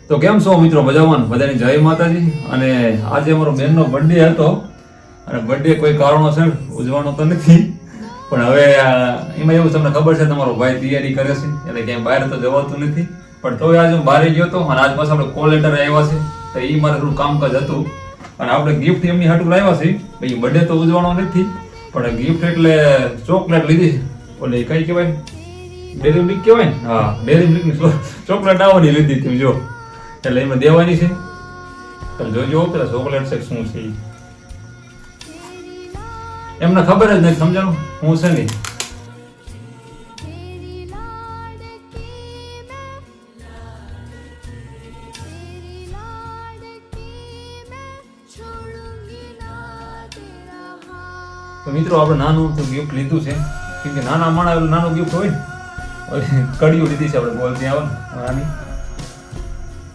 તો કેમ છો મિત્રો? મજામાં? બધાની જય માતાજી. અને આજે અમારો બેનનો બર્થડે હતો અને બર્થડે કોઈ કારણોસર ઉજવવાનો તો નથી, પણ હવે એમાં એવું તમને ખબર છે તમારો ભાઈ તૈયારી કરે છે એટલે ક્યાંય બહાર તો જવાતું નથી, પણ તોય આજે હું બહાર ગયો હતો અને આજ પાછા આપણે કોલ લેટર આવ્યા છે તો એ મારે થોડું કામકાજ હતું અને આપણે ગિફ્ટ એમની હાટું લાવ્યા છે. ભાઈ બર્થડે તો ઉજવવાનો નથી પણ ગિફ્ટ એટલે ચોકલેટ લીધી છે. ઓલે કઈ કહેવાય, ડેરી મિલ્ક કહેવાય ને? હા, ડેરી મિલ્કની ચોકલેટ આવવાની લીધી તમે જો, એટલે એમાં દેવાની છે. તમે જોજો પેલા ચોકલેટ છે શું છે એમને ખબર જ નથી, સમજાણું હું છે નહીં. તો મિત્રો આપણે નાનું તો ગિફ્ટ લીધું છે, કેમ કે નાના માણસ નાનું ગિફ્ટ હોય ને, કડીઓ લીધી છે આપણે બોલ ત્યાં આવે ને નાની.